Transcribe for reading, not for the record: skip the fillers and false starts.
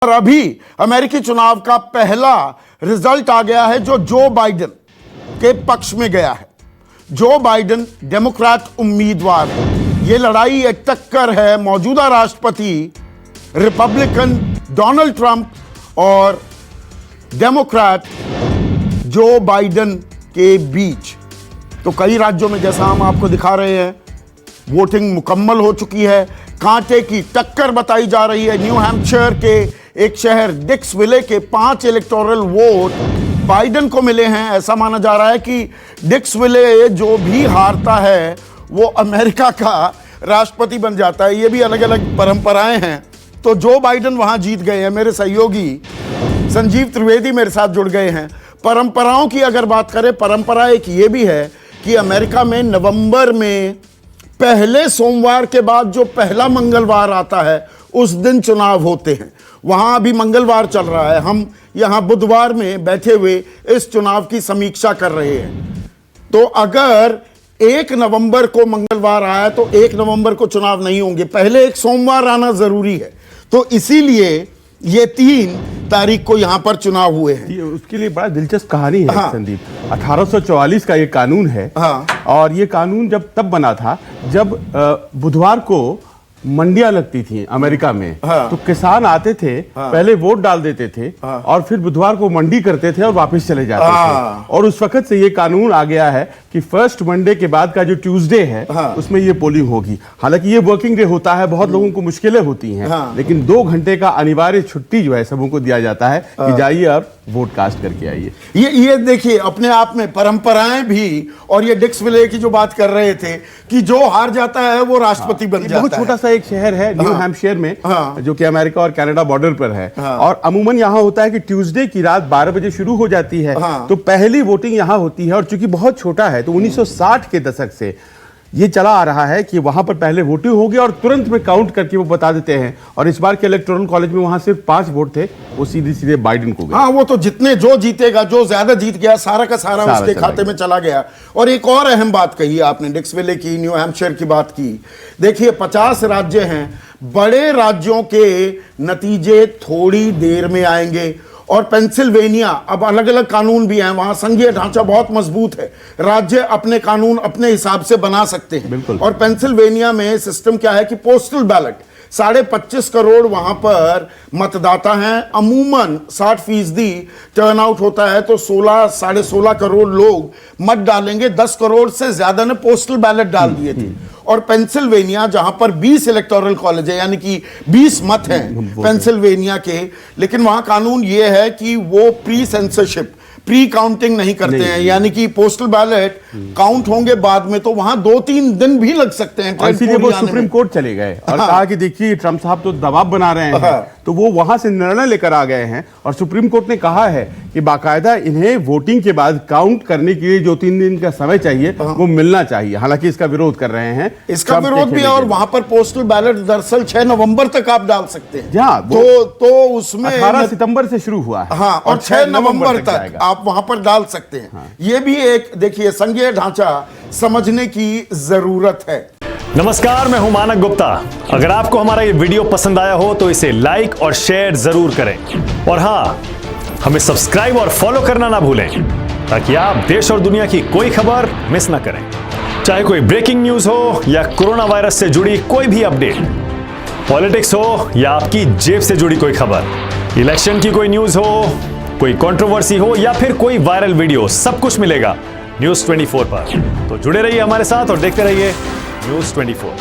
और अभी अमेरिकी चुनाव का पहला रिजल्ट आ गया है जो जो बाइडेन के पक्ष में गया है। जो बाइडेन डेमोक्रेट उम्मीदवार है। यह लड़ाई एक टक्कर है मौजूदा राष्ट्रपति रिपब्लिकन डोनाल्ड ट्रंप और डेमोक्रेट जो बाइडेन के बीच। तो कई राज्यों में जैसा हम आपको दिखा रहे हैं वोटिंग मुकम्मल हो चुकी है। कांटे की टक्कर बताई जा रही है। न्यू हैम्पशायर के एक शहर डिक्सविले के 5 इलेक्टोरल वोट बाइडेन को मिले हैं। ऐसा माना जा रहा है कि डिक्सविले जो भी हारता है वो अमेरिका का राष्ट्रपति बन जाता है। ये भी अलग अलग परंपराएं हैं। तो जो बाइडेन वहां जीत गए हैं। मेरे सहयोगी संजीव त्रिवेदी मेरे साथ जुड़ गए हैं। परंपराओं की अगर बात करें, परंपरा एक ये भी है कि अमेरिका में नवंबर में पहले सोमवार के बाद जो पहला मंगलवार आता है उस दिन चुनाव होते हैं। वहां अभी मंगलवार चल रहा है। हम यहां बुधवार में बैठे हुए इस चुनाव की समीक्षा कर रहे हैं। तो अगर 1 नवंबर को मंगलवार आया तो 1 नवंबर को चुनाव नहीं होंगे, पहले एक सोमवार आना जरूरी है। तो इसीलिए ये 3 तारीख को यहां पर चुनाव हुए हैं। उसके लिए बड़ा दिलचस्प कहानी है। हाँ। संदीप 1844 का ये कानून है। हाँ। और ये कानून जब तब बना था जब बुधवार को मंडियां लगती थी अमेरिका में। हाँ। तो किसान आते थे। हाँ। पहले वोट डाल देते थे। हाँ। और फिर बुधवार को मंडी करते थे और वापस चले जाते हाँ। थे। और उस वक्त से ये कानून आ गया है कि फर्स्ट मंडे के बाद का जो ट्यूसडे है हाँ। उसमें ये पोलिंग होगी। हालांकि ये वर्किंग डे होता है, बहुत लोगों को मुश्किलें होती हैं। हाँ। लेकिन 2 घंटे का अनिवार्य छुट्टी जो है सबों को दिया जाता है कि जाइए और वोट कास्ट करके आइए। ये देखिए अपने आप में परंपराएं भी। और ये डिक्सविले की जो बात कर रहे थे कि जो हार जाता है वो राष्ट्रपति बन जाता है। बहुत छोटा सा एक शहर है न्यू हैम्पशायर में। हाँ। जो कि अमेरिका और कनाडा बॉर्डर पर है। हाँ। और अमूमन यहाँ होता है कि ट्यूसडे की रात 12 बजे शुरू हो जाती है। हाँ। तो पहली वोटिंग यहाँ होती है। और चूंकि बहुत छोटा है तो 1960 के दशक से ये चला आ रहा है कि वहां पर पहले वोटिंग होगी और तुरंत में काउंट करके वो बता देते हैं। और इस बार के इलेक्टोरल कॉलेज में वहां सिर्फ 5 वोट थे, वो सीधे सीधे बाइडेन को गए। हाँ, वो तो जितने जो जीतेगा, जो ज्यादा जीत गया सारा का सारा उसके खाते में चला गया। और एक और अहम बात कही आपने, डिक्सविले की, न्यू हैम्पशायर की बात की। देखिए 50 राज्य हैं। बड़े राज्यों के नतीजे थोड़ी देर में आएंगे। और पेंसिल्वेनिया, अब अलग अलग कानून भी हैं, वहां संघीय ढांचा बहुत मजबूत है। राज्य अपने कानून अपने हिसाब से बना सकते हैं। बिल्कुल। और पेंसिल्वेनिया में सिस्टम क्या है कि पोस्टल बैलेट 25.5 करोड़ वहां पर मतदाता हैं। अमूमन 60% टर्नआउट होता है। तो 16-16.5 करोड़ लोग मत डालेंगे। 10 करोड़ से ज्यादा ने पोस्टल बैलेट डाल दिए थे। और पेंसिल्वेनिया जहां पर 20 इलेक्टोरल कॉलेज है, यानी कि 20 मत हैं पेंसिल्वेनिया के, लेकिन वहां कानून यह है कि वो प्री सेंसरशिप, प्री काउंटिंग नहीं करते हैं। यानी कि पोस्टल बैलेट काउंट होंगे बाद में, तो वहां 2-3 दिन भी लग सकते हैं। इसीलिए वो सुप्रीम कोर्ट चले गए और कहा कि देखिए ट्रंप साहब तो दबाव बना रहे हैं। तो वो वहां से निर्णय लेकर आ गए हैं। और सुप्रीम कोर्ट ने कहा है कि बाकायदा इन्हें वोटिंग के बाद काउंट करने के लिए जो 3 दिन का समय चाहिए वो मिलना चाहिए। हालांकि इसका विरोध कर रहे हैं। इसका विरोध भी है। और वहां पर पोस्टल बैलेट दरअसल 6 नवंबर तक आप डाल सकते हैं। तो उसमें 18 सितंबर से शुरू हुआ है। हाँ, और 6 नवंबर तक आप वहां पर डाल सकते हैं। हाँ। ये भी एक देखिए संघीय ढांचा समझने की जरूरत है। नमस्कार, मैं हूं मानक गुप्ता। अगर आपको हमारा ये वीडियो पसंद आया हो तो इसे लाइक और शेयर जरूर करें। और हाँ, हमें सब्सक्राइब और फॉलो करना ना भूलें ताकि आप देश और दुनिया की कोई खबर मिस ना करें। चाहे कोई ब्रेकिंग न्यूज हो या कोरोना वायरस से जुड़ी कोई भी अपडेट, पॉलिटिक्स हो या आपकी जेब से जुड़ी कोई खबर, इलेक्शन की कोई न्यूज हो, कोई कंट्रोवर्सी हो या फिर कोई वायरल वीडियो, सब कुछ मिलेगा न्यूज़ 24 पर। तो जुड़े रहिए हमारे साथ और देखते रहिए न्यूज़ 24।